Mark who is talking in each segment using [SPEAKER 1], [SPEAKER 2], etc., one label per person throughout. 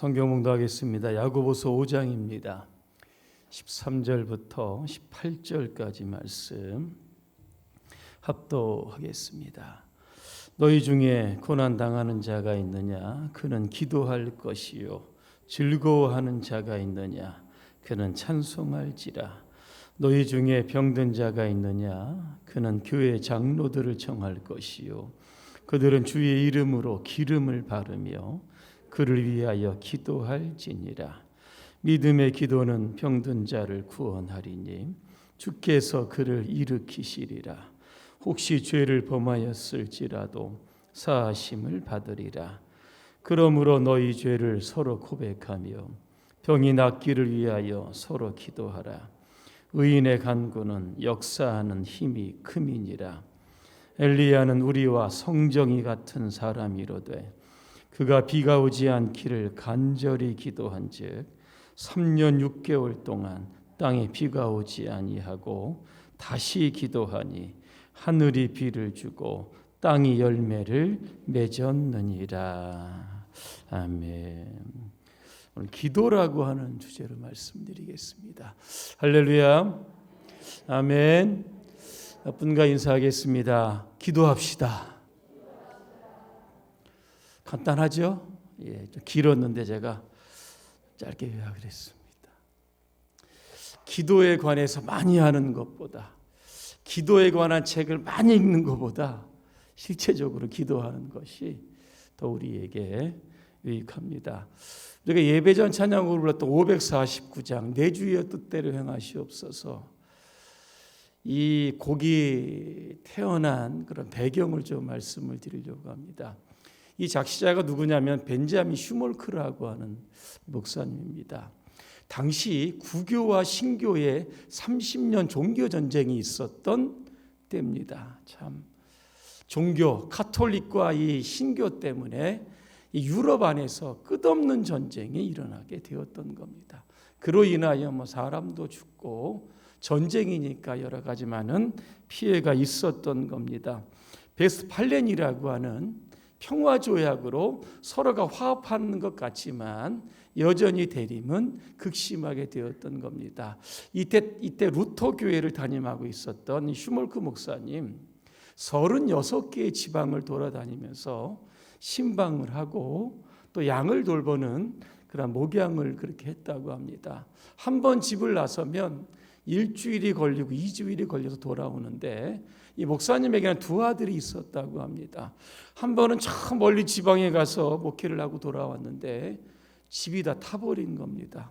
[SPEAKER 1] 성경 봉독하겠습니다. 야고보서 5장입니다. 13절부터 18절까지 말씀 합독하겠습니다. 너희 중에 고난 당하는 자가 있느냐? 그는 기도할 것이요. 즐거워하는 자가 있느냐? 그는 찬송할지라. 너희 중에 병든 자가 있느냐? 그는 교회 장로들을 청할 것이요. 그들은 주의 이름으로 기름을 바르며 그를 위하여 기도할지니라. 믿음의 기도는 병든 자를 구원하리니 주께서 그를 일으키시리라. 혹시 죄를 범하였을지라도 사하심을 받으리라. 그러므로 너희 죄를 서로 고백하며 병이 낫기를 위하여 서로 기도하라. 의인의 간구는 역사하는 힘이 크미니라. 엘리야는 우리와 성정이 같은 사람이로되 그가 비가 오지 않기를 간절히 기도한즉 3년 6개월 동안 땅에 비가 오지 아니하고 다시 기도하니 하늘이 비를 주고 땅이 열매를 맺었느니라. 아멘. 오늘 기도라고 하는 주제로 말씀드리겠습니다. 할렐루야. 아멘. 분과 인사하겠습니다. 기도합시다. 간단하죠? 좀 길었는데 제가 짧게 요약을 했습니다. 기도에 관해서 많이 하는 것보다, 기도에 관한 책을 많이 읽는 것보다 실제적으로 기도하는 것이 더 우리에게 유익합니다. 우리가 예배 전 찬양으로 불렀던 549장 내 주의 뜻대로 행하시옵소서, 이 곡이 태어난 그런 배경을 좀 말씀을 드리려고 합니다. 이 작시자가 누구냐면 벤자민 슈몰크라고 하는 목사님입니다. 당시 구교와 신교의 30년 종교 전쟁이 있었던 때입니다. 참 종교 카톨릭과 이 신교 때문에 이 유럽 안에서 끝없는 전쟁이 일어나게 되었던 겁니다. 그로 인하여 사람도 죽고 전쟁이니까 여러 가지 많은 피해가 있었던 겁니다. 베스팔렌이라고 하는 평화조약으로 서로가 화합하는 것 같지만 여전히 대립은 극심하게 되었던 겁니다. 이때 루터 교회를 담임하고 있었던 슈몰크 목사님 36개의 지방을 돌아다니면서 신방을 하고 또 양을 돌보는 그런 목양을 그렇게 했다고 합니다. 한 번 집을 나서면 일주일이 걸리고 2주일이 걸려서 돌아오는데 이 목사님에게는 두 아들이 있었다고 합니다. 한 번은 저 멀리 지방에 가서 목회를 하고 돌아왔는데 집이 다 타버린 겁니다.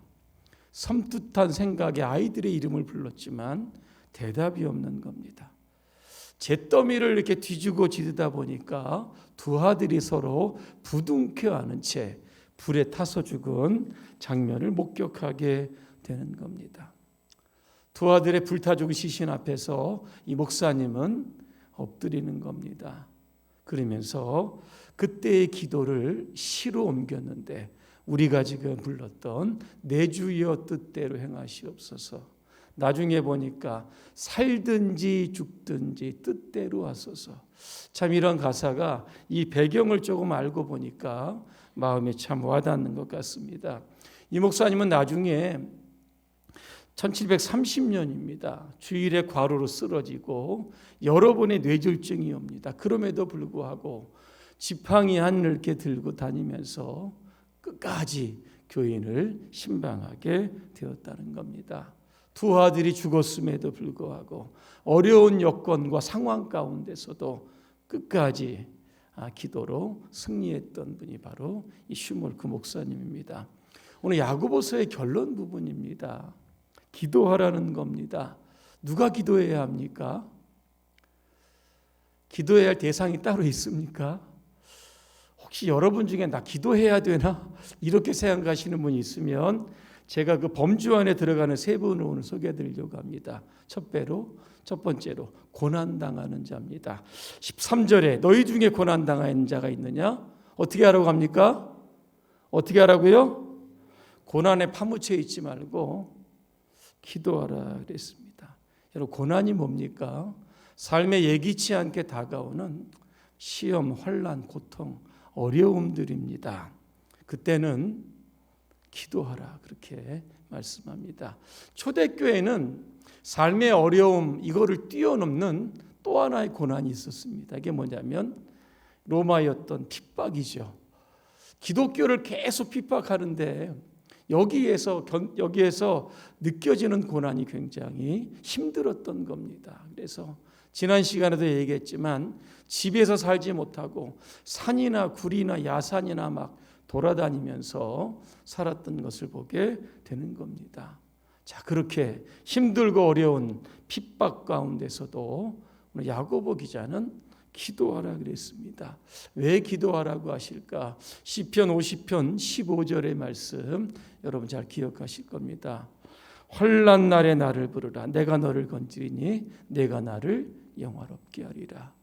[SPEAKER 1] 섬뜩한 생각에 아이들의 이름을 불렀지만 대답이 없는 겁니다. 잿더미를 이렇게 뒤지고 지르다 보니까 두 아들이 서로 부둥켜안은 채 불에 타서 죽은 장면을 목격하게 되는 겁니다. 두 아들의 불타 죽은 시신 앞에서 이 목사님은 엎드리는 겁니다. 그러면서 그때의 기도를 시로 옮겼는데 우리가 지금 불렀던 내 주여 뜻대로 행하시옵소서. 나중에 보니까 살든지 죽든지 뜻대로 하소서. 참 이런 가사가 이 배경을 조금 알고 보니까 마음에 참 와닿는 것 같습니다. 이 목사님은 나중에 1730년입니다. 주일에 과로로 쓰러지고 여러 번의 뇌졸중이 옵니다. 그럼에도 불구하고 지팡이 하늘을 이렇게 들고 다니면서 끝까지 교인을 신방하게 되었다는 겁니다. 두 아들이 죽었음에도 불구하고 어려운 여건과 상황 가운데서도 끝까지 기도로 승리했던 분이 바로 이 슈몰크 목사님입니다. 오늘 야고보서의 결론 부분입니다. 기도하라는 겁니다. 누가 기도해야 합니까? 기도해야 할 대상이 따로 있습니까? 혹시 여러분 중에 나 기도해야 되나? 이렇게 생각하시는 분이 있으면 제가 그 범주 안에 들어가는 세 분을 오늘 소개해 드리려고 합니다. 첫 번째로 고난당하는 자입니다. 13절에 너희 중에 고난당하는 자가 있느냐? 어떻게 하라고 합니까? 어떻게 하라고요? 고난에 파묻혀 있지 말고 기도하라 그랬습니다. 여러분 고난이 뭡니까? 삶에 예기치 않게 다가오는 시험, 환난, 고통, 어려움들입니다. 그때는 기도하라 그렇게 말씀합니다. 초대교회는 삶의 어려움 이거를 뛰어넘는 또 하나의 고난이 있었습니다. 이게 뭐냐면 로마였던 핍박이죠. 기독교를 계속 핍박하는데 여기에서 느껴지는 고난이 굉장히 힘들었던 겁니다. 그래서 지난 시간에도 얘기했지만 집에서 살지 못하고 산이나 굴이나 야산이나 막 돌아다니면서 살았던 것을 보게 되는 겁니다. 자, 그렇게 힘들고 어려운 핍박 가운데서도 오늘 야고보 기자는 기도하라 그랬습니다. 왜 기도하라고 하실까? 시편 50편 15절의 말씀 여러분 잘 기억하실 겁니다. 환난 날에 나를 부르라. 내가 너를 건지리니 내가 나를 영화롭게 하리라.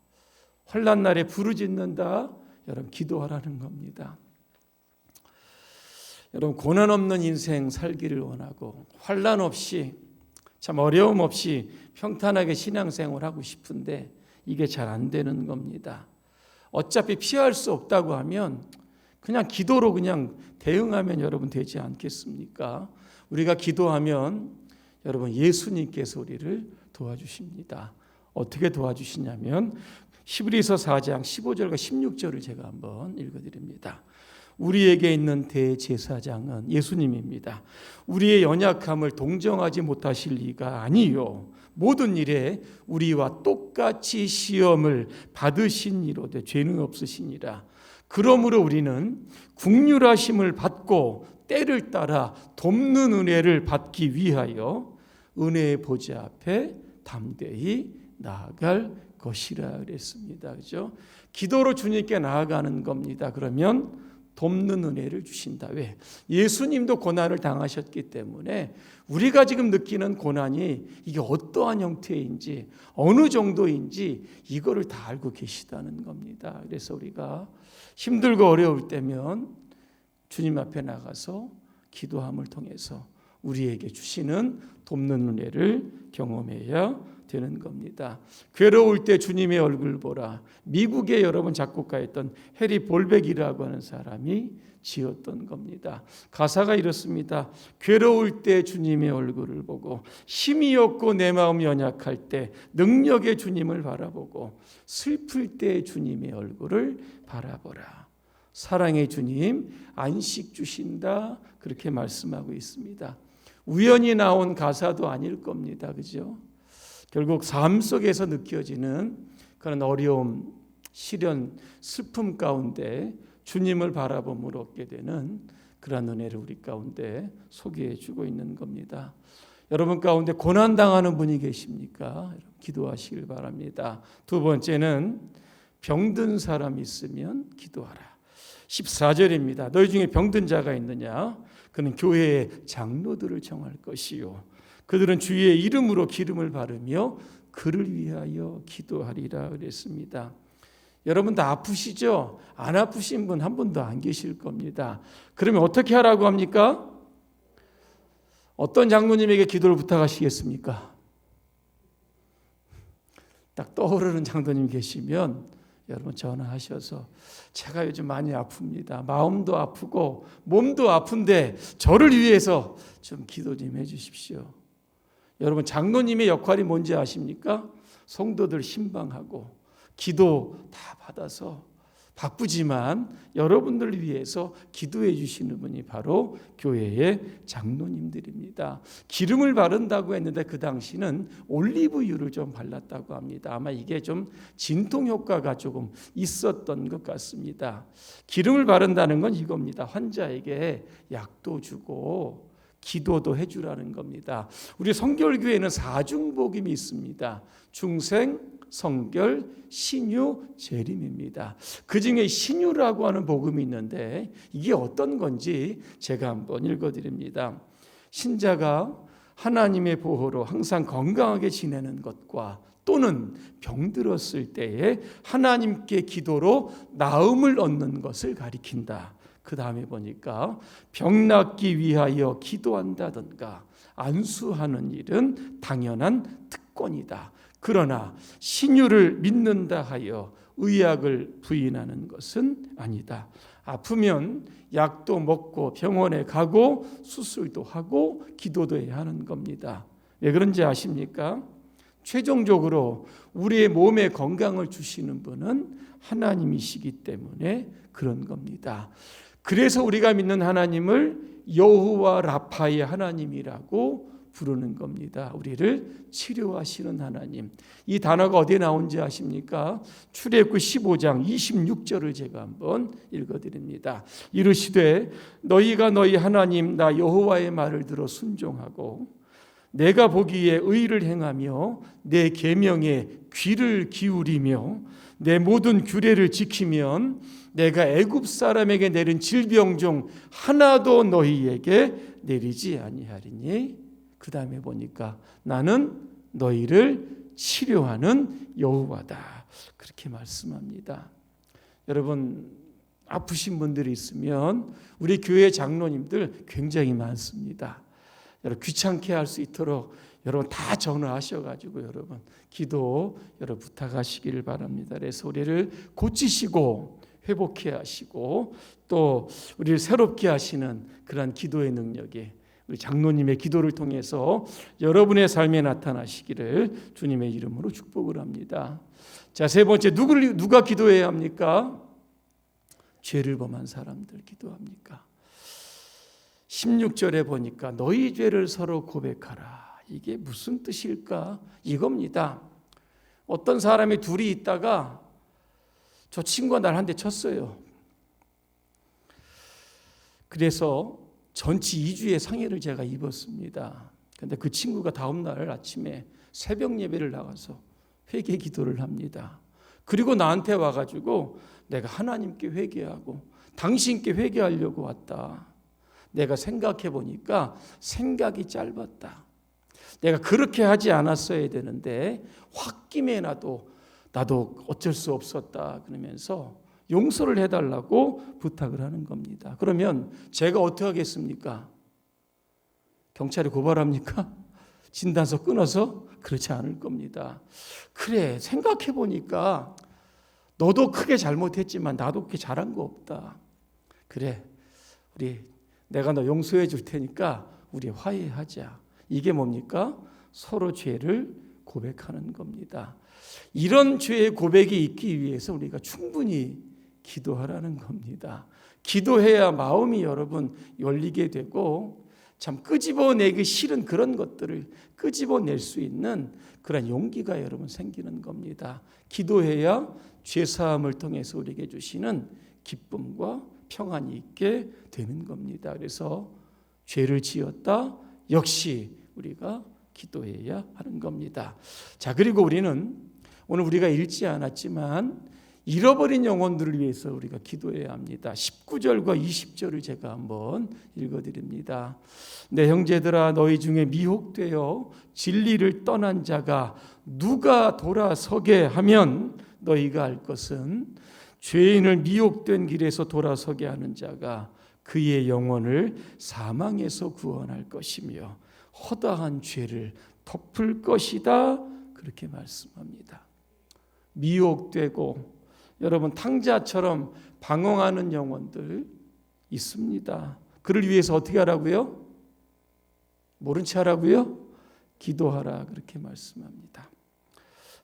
[SPEAKER 1] 환난 날에 부르짖는다. 여러분 기도하라는 겁니다. 여러분 고난 없는 인생 살기를 원하고 환난 없이 참 어려움 없이 평탄하게 신앙생활하고 싶은데 이게 잘 안 되는 겁니다. 어차피 피할 수 없다고 하면 그냥 기도로 그냥 대응하면 여러분 되지 않겠습니까? 우리가 기도하면 여러분 예수님께서 우리를 도와주십니다. 어떻게 도와주시냐면 히브리서 4장 15절과 16절을 제가 한번 읽어드립니다. 우리에게 있는 대제사장은 예수님입니다. 우리의 연약함을 동정하지 못하실 리가 아니요 모든 일에 우리와 똑같이 시험을 받으신 이로되 죄는 없으시니라. 그러므로 우리는 긍휼하심을 받고 때를 따라 돕는 은혜를 받기 위하여 은혜의 보좌 앞에 담대히 나아갈 것이라 그랬습니다. 그렇죠? 기도로 주님께 나아가는 겁니다. 그러면 돕는 은혜를 주신다. 왜? 예수님도 고난을 당하셨기 때문에 우리가 지금 느끼는 고난이 이게 어떠한 형태인지 어느 정도인지 이거를 다 알고 계시다는 겁니다. 그래서 우리가 힘들고 어려울 때면 주님 앞에 나가서 기도함을 통해서 우리에게 주시는 돕는 은혜를 경험해야 되는 겁니다. 괴로울 때 주님의 얼굴 보라. 미국의 여러분 작곡가였던 해리 볼백이라고 하는 사람이 지었던 겁니다. 가사가 이렇습니다. 괴로울 때 주님의 얼굴을 보고 힘이 없고 내 마음 연약할 때 능력의 주님을 바라보고 슬플 때 주님의 얼굴을 바라보라. 사랑의 주님 안식 주신다. 그렇게 말씀하고 있습니다. 우연히 나온 가사도 아닐 겁니다. 그죠? 결국 삶 속에서 느껴지는 그런 어려움, 시련, 슬픔 가운데 주님을 바라봄으로 얻게 되는 그런 은혜를 우리 가운데 소개해 주고 있는 겁니다. 여러분 가운데 고난당하는 분이 계십니까? 기도하시길 바랍니다. 두 번째는 병든 사람이 있으면 기도하라. 14절입니다. 너희 중에 병든 자가 있느냐? 그는 교회의 장로들을 정할 것이요 그들은 주의 이름으로 기름을 바르며 그를 위하여 기도하리라 그랬습니다. 여러분 다 아프시죠? 안 아프신 분 한 분도 안 계실 겁니다. 그러면 어떻게 하라고 합니까? 어떤 장로님에게 기도를 부탁하시겠습니까? 딱 떠오르는 장로님 계시면 여러분 전화하셔서 제가 요즘 많이 아픕니다. 마음도 아프고 몸도 아픈데 저를 위해서 좀 기도 좀 해주십시오. 여러분 장로님의 역할이 뭔지 아십니까? 성도들 신방하고 기도 다 받아서 바쁘지만 여러분들을 위해서 기도해 주시는 분이 바로 교회의 장로님들입니다. 기름을 바른다고 했는데 그 당시는 올리브유를 좀 발랐다고 합니다. 아마 이게 좀 진통 효과가 조금 있었던 것 같습니다. 기름을 바른다는 건 이겁니다. 환자에게 약도 주고 기도도 해주라는 겁니다. 우리 성결교회는 사중복음이 있습니다. 중생, 성결, 신유, 재림입니다. 그 중에 신유라고 하는 복음이 있는데 이게 어떤 건지 제가 한번 읽어드립니다. 신자가 하나님의 보호로 항상 건강하게 지내는 것과 또는 병들었을 때에 하나님께 기도로 나음을 얻는 것을 가리킨다. 그 다음에 보니까 병 낫기 위하여 기도한다든가 안수하는 일은 당연한 특권이다. 그러나 신유를 믿는다 하여 의약을 부인하는 것은 아니다. 아프면 약도 먹고 병원에 가고 수술도 하고 기도도 해야 하는 겁니다. 왜 그런지 아십니까? 최종적으로 우리의 몸에 건강을 주시는 분은 하나님이시기 때문에 그런 겁니다. 그래서 우리가 믿는 하나님을 여호와 라파의 하나님이라고 부르는 겁니다. 우리를 치료하시는 하나님. 이 단어가 어디에 나온지 아십니까? 출애굽기 15장 26절을 제가 한번 읽어드립니다. 이르시되 너희가 너희 하나님 나 여호와의 말을 들어 순종하고 내가 보기에 의를 행하며 내 계명에 귀를 기울이며 내 모든 규례를 지키면 내가 애굽 사람에게 내린 질병 중 하나도 너희에게 내리지 아니하리니. 그 다음에 보니까 나는 너희를 치료하는 여호와다. 그렇게 말씀합니다. 여러분 아프신 분들이 있으면 우리 교회 장로님들 굉장히 많습니다. 여러분 귀찮게 할 수 있도록 여러분 다 전화하셔가지고 여러분 기도 여러분 부탁하시기를 바랍니다. 그래서 우리를 고치시고 회복해 하시고 또 우리를 새롭게 하시는 그러한 기도의 능력이 우리 장로님의 기도를 통해서 여러분의 삶에 나타나시기를 주님의 이름으로 축복을 합니다. 자, 세 번째 누가 기도해야 합니까? 죄를 범한 사람들 기도합니까? 16절에 보니까 너희 죄를 서로 고백하라. 이게 무슨 뜻일까? 이겁니다. 어떤 사람이 둘이 있다가 저 친구가 날 한 대 쳤어요. 그래서 전치 2주의 상해를 제가 입었습니다. 그런데 그 친구가 다음 날 아침에 새벽 예배를 나가서 회개 기도를 합니다. 그리고 나한테 와가지고 내가 하나님께 회개하고 당신께 회개하려고 왔다. 내가 생각해 보니까 생각이 짧았다. 내가 그렇게 하지 않았어야 되는데 홧김에 나도 어쩔 수 없었다. 그러면서 용서를 해달라고 부탁을 하는 겁니다. 그러면 제가 어떻게 하겠습니까? 경찰에 고발합니까? 진단서 끊어서? 그렇지 않을 겁니다. 그래, 생각해 보니까 너도 크게 잘못했지만 나도 그렇게 잘한 거 없다. 그래, 내가 너 용서해 줄 테니까 우리 화해하자. 이게 뭡니까? 서로 죄를 고백하는 겁니다. 이런 죄의 고백이 있기 위해서 우리가 충분히 기도하라는 겁니다. 기도해야 마음이 여러분 열리게 되고 참 끄집어내기 싫은 그런 것들을 끄집어낼 수 있는 그런 용기가 여러분 생기는 겁니다. 기도해야 죄사함을 통해서 우리에게 주시는 기쁨과 평안이 있게 되는 겁니다. 그래서 죄를 지었다 역시 우리가 기도해야 하는 겁니다. 자, 그리고 우리는 오늘 우리가 읽지 않았지만 잃어버린 영혼들을 위해서 우리가 기도해야 합니다. 19절과 20절을 제가 한번 읽어드립니다. 내 형제들아 너희 중에 미혹되어 진리를 떠난 자가 누가 돌아서게 하면 너희가 알 것은 죄인을 미혹된 길에서 돌아서게 하는 자가 그의 영혼을 사망에서 구원할 것이며 허다한 죄를 덮을 것이다. 그렇게 말씀합니다. 미혹되고 여러분 탕자처럼 방황하는 영혼들 있습니다. 그를 위해서 어떻게 하라고요? 모른 채 하라고요? 기도하라 그렇게 말씀합니다.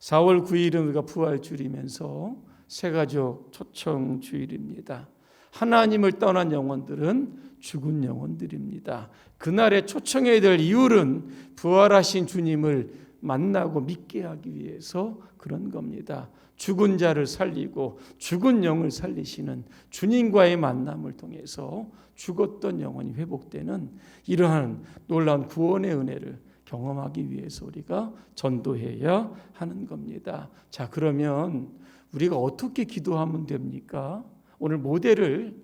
[SPEAKER 1] 4월 9일은 우리가 부활주일이면서 새가족 초청주일입니다. 하나님을 떠난 영혼들은 죽은 영혼들입니다. 그날에 초청해야 될 이유는 부활하신 주님을 만나고 믿게 하기 위해서 그런 겁니다. 죽은 자를 살리고 죽은 영을 살리시는 주님과의 만남을 통해서 죽었던 영혼이 회복되는 이러한 놀라운 구원의 은혜를 경험하기 위해서 우리가 전도해야 하는 겁니다. 자, 그러면 우리가 어떻게 기도하면 됩니까? 오늘 모델을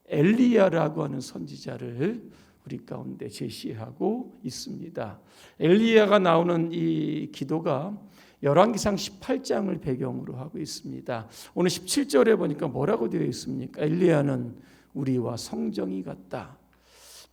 [SPEAKER 1] 엘리야라고 하는 선지자를 우리 가운데 제시하고 있습니다. 엘리야가 나오는 이 기도가 열왕기상 18장을 배경으로 하고 있습니다. 오늘 17절에 보니까 뭐라고 되어 있습니까? 엘리야는 우리와 성정이 같다.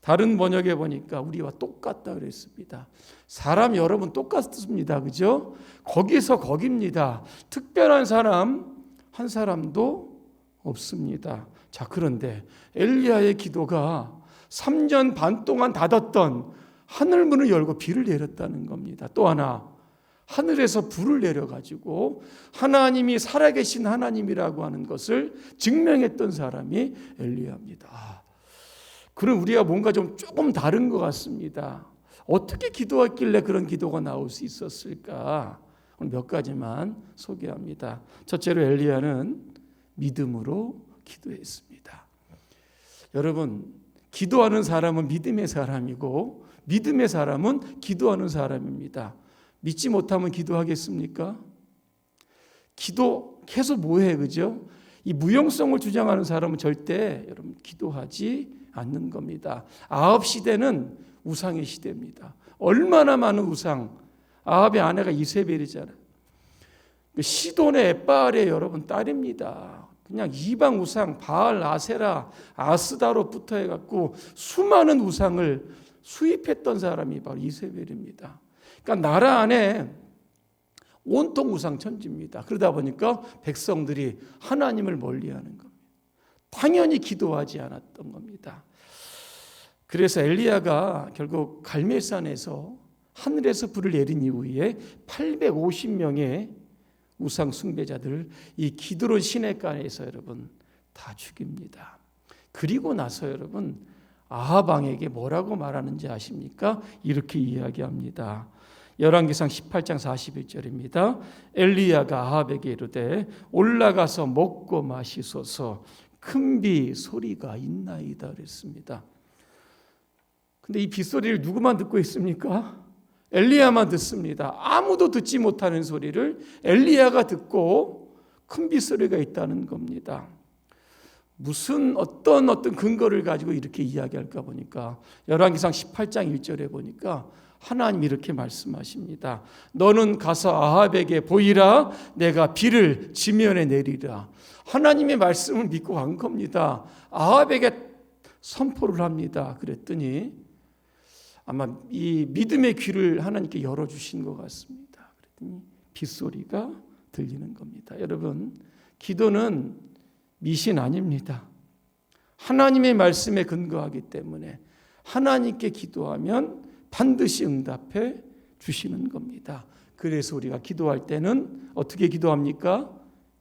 [SPEAKER 1] 다른 번역에 보니까 우리와 똑같다 그랬습니다. 사람 여러분 똑같습니다. 그죠? 거기서 거기입니다. 특별한 사람 한 사람도 없습니다. 자, 그런데 엘리야의 기도가 3년 반 동안 닫았던 하늘문을 열고 비를 내렸다는 겁니다. 또 하나, 하늘에서 불을 내려가지고 하나님이 살아계신 하나님이라고 하는 것을 증명했던 사람이 엘리야입니다. 그럼 우리가 뭔가 좀 조금 다른 것 같습니다. 어떻게 기도했길래 그런 기도가 나올 수 있었을까? 오늘 몇 가지만 소개합니다. 첫째로 엘리야는 믿음으로 기도했습니다. 여러분, 기도하는 사람은 믿음의 사람이고 믿음의 사람은 기도하는 사람입니다. 믿지 못하면 기도하겠습니까? 기도해서 뭐해, 그죠? 이 무용성을 주장하는 사람은 절대 여러분 기도하지 않는 겁니다. 아합 시대는 우상의 시대입니다. 얼마나 많은 우상. 아합의 아내가 이세벨이잖아요. 시돈의 엣바알의 여러분 딸입니다. 그냥 이방 우상 바알, 아세라, 아스다로부터 해갖고 수많은 우상을 수입했던 사람이 바로 이세벨입니다. 그러니까 나라 안에 온통 우상 천지입니다. 그러다 보니까 백성들이 하나님을 멀리하는 겁니다. 당연히 기도하지 않았던 겁니다. 그래서 엘리야가 결국 갈멜산에서 하늘에서 불을 내린 이후에 850명의 우상 숭배자들을 이 기드론 시내가에서 여러분 다 죽입니다. 그리고 나서 여러분 아합 왕에게 뭐라고 말하는지 아십니까? 이렇게 이야기합니다. 열왕기상 18장 41절입니다. 엘리야가 아합에게 이르되 올라가서 먹고 마시소서 큰 비 소리가 있나이다 그랬습니다. 근데 이 빗소리를 누구만 듣고 있습니까? 엘리야만 듣습니다. 아무도 듣지 못하는 소리를 엘리야가 듣고 큰 빗소리가 있다는 겁니다. 무슨 어떤 근거를 가지고 이렇게 이야기할까 보니까 열왕기상 18장 1절에 보니까 하나님이 이렇게 말씀하십니다. 너는 가서 아합에게 보이라. 내가 비를 지면에 내리라. 하나님의 말씀을 믿고 간 겁니다. 아합에게 선포를 합니다. 그랬더니 아마 이 믿음의 귀를 하나님께 열어주신 것 같습니다. 그랬더니 빗소리가 들리는 겁니다. 여러분, 기도는 미신 아닙니다. 하나님의 말씀에 근거하기 때문에 하나님께 기도하면 반드시 응답해 주시는 겁니다. 그래서 우리가 기도할 때는 어떻게 기도합니까?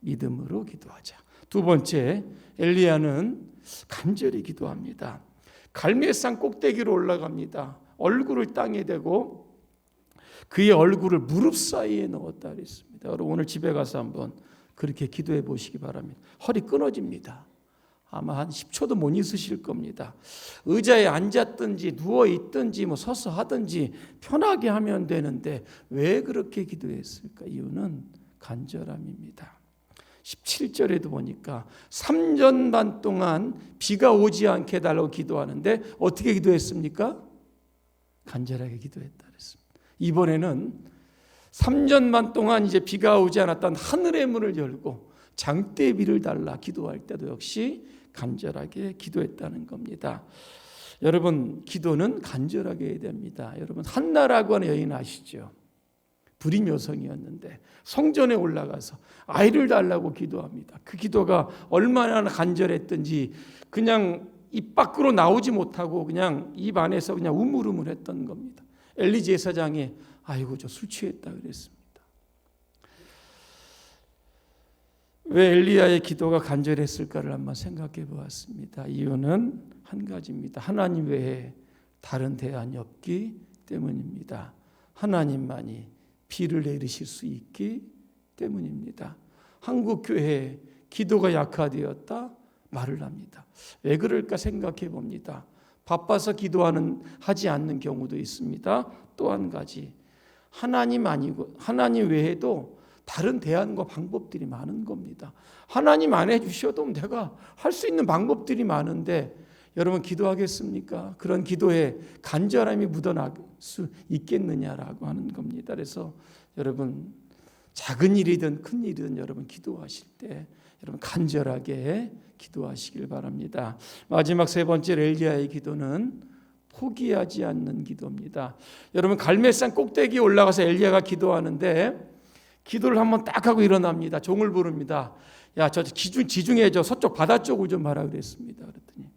[SPEAKER 1] 믿음으로 기도하자. 두 번째, 엘리야는 간절히 기도합니다. 갈멜산 꼭대기로 올라갑니다. 얼굴을 땅에 대고 그의 얼굴을 무릎 사이에 넣었다 그랬습니다. 여러분 오늘 집에 가서 한번 그렇게 기도해 보시기 바랍니다. 허리 끊어집니다. 아마 한 10초도 못 있으실 겁니다. 의자에 앉았든지 누워 있든지 뭐 서서 하든지 편하게 하면 되는데 왜 그렇게 기도했을까? 이유는 간절함입니다. 17절에도 보니까 3년 반 동안 비가 오지 않게 해달라고 기도하는데 어떻게 기도했습니까? 간절하게 기도했다 그랬습니다. 이번에는 3년 반 동안 이제 비가 오지 않았던 하늘의 문을 열고 장대비를 달라 기도할 때도 역시 간절하게 기도했다는 겁니다. 여러분, 기도는 간절하게 해야 됩니다. 여러분, 한나라고 하는 여인 아시죠? 불임 여성이었는데 성전에 올라가서 아이를 달라고 기도합니다. 그 기도가 얼마나 간절했던지 그냥 입 밖으로 나오지 못하고 그냥 입 안에서 그냥 우물우물했던 겁니다. 엘리 제사장이 아이고 저 술 취했다 그랬습니다. 왜 엘리야의 기도가 간절했을까를 한번 생각해 보았습니다. 이유는 한 가지입니다. 하나님 외에 다른 대안이 없기 때문입니다. 하나님만이 비를 내리실 수 있기 때문입니다. 한국 교회에 기도가 약화되었다 말을 합니다. 왜 그럴까 생각해 봅니다. 바빠서 하지 않는 경우도 있습니다. 또 한 가지, 하나님 아니고 하나님 외에도 다른 대안과 방법들이 많은 겁니다. 하나님 안 해주셔도 내가 할 수 있는 방법들이 많은데 여러분 기도하겠습니까? 그런 기도에 간절함이 묻어날 수 있겠느냐라고 하는 겁니다. 그래서 여러분 작은 일이든 큰 일이든 여러분 기도하실 때 여러분 간절하게 기도하시길 바랍니다. 마지막 세 번째 엘리야의 기도는 포기하지 않는 기도입니다. 여러분 갈멜산 꼭대기에 올라가서 엘리야가 기도하는데 기도를 한번 딱 하고 일어납니다. 종을 부릅니다. 야, 저 지중해 저 서쪽 바다 쪽을 좀 봐라 그랬습니다. 그랬더니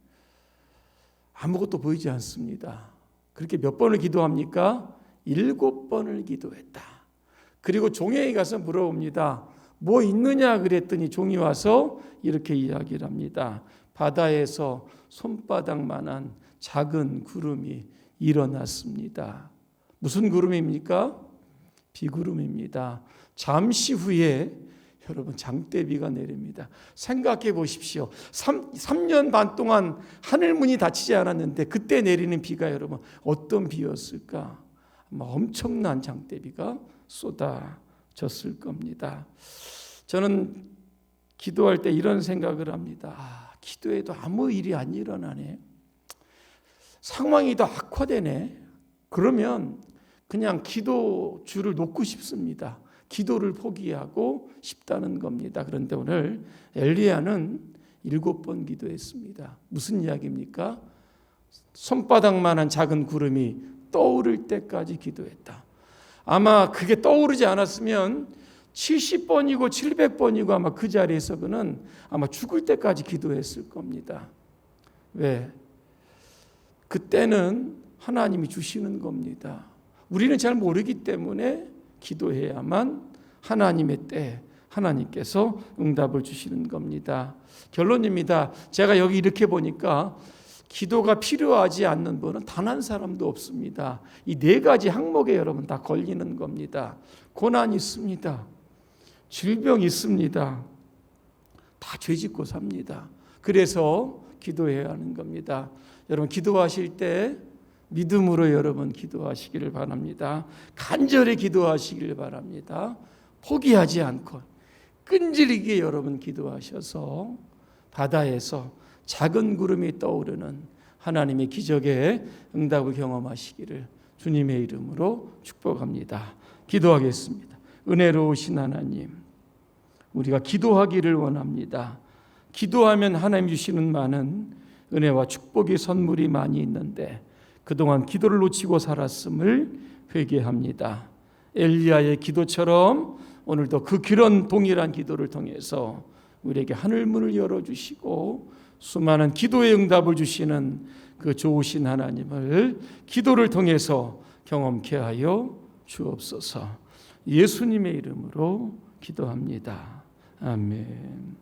[SPEAKER 1] 아무것도 보이지 않습니다. 그렇게 몇 번을 기도합니까? 7번을 기도했다. 그리고 종에게 가서 물어봅니다. 뭐 있느냐 그랬더니 종이 와서 이렇게 이야기를 합니다. 바다에서 손바닥만한 작은 구름이 일어났습니다. 무슨 구름입니까? 비구름입니다. 잠시 후에 여러분 장대비가 내립니다. 생각해 보십시오. 3년 반 동안 하늘문이 닫히지 않았는데 그때 내리는 비가 여러분 어떤 비였을까? 아마 엄청난 장대비가 쏟아졌을 겁니다. 저는 기도할 때 이런 생각을 합니다. 기도해도 아무 일이 안 일어나네. 상황이 더 악화되네. 그러면 그냥 기도 줄을 놓고 싶습니다. 기도를 포기하고 싶다는 겁니다. 그런데 오늘 엘리야는 7번 기도했습니다. 무슨 이야기입니까? 손바닥만한 작은 구름이 떠오를 때까지 기도했다. 아마 그게 떠오르지 않았으면 70번이고 700번이고 아마 그 자리에서 그는 아마 죽을 때까지 기도했을 겁니다. 왜? 그때는 하나님이 주시는 겁니다. 우리는 잘 모르기 때문에 기도해야만 하나님의 때 하나님께서 응답을 주시는 겁니다. 결론입니다. 제가 여기 이렇게 보니까 기도가 필요하지 않는 분은 단 한 사람도 없습니다. 이 4가지 항목에 여러분 다 걸리는 겁니다. 고난이 있습니다. 질병이 있습니다. 다 죄짓고 삽니다. 그래서 기도해야 하는 겁니다. 여러분 기도하실 때 믿음으로 여러분 기도하시기를 바랍니다. 간절히 기도하시기를 바랍니다. 포기하지 않고 끈질기게 여러분 기도하셔서 바다에서 작은 구름이 떠오르는 하나님의 기적의 응답을 경험하시기를 주님의 이름으로 축복합니다. 기도하겠습니다. 은혜로우신 하나님, 우리가 기도하기를 원합니다. 기도하면 하나님 주시는 많은 은혜와 축복의 선물이 많이 있는데 그동안 기도를 놓치고 살았음을 회개합니다. 엘리야의 기도처럼 오늘도 그 그런 동일한 기도를 통해서 우리에게 하늘문을 열어주시고 수많은 기도의 응답을 주시는 그 좋으신 하나님을 기도를 통해서 경험케 하여 주옵소서. 예수님의 이름으로 기도합니다. 아멘.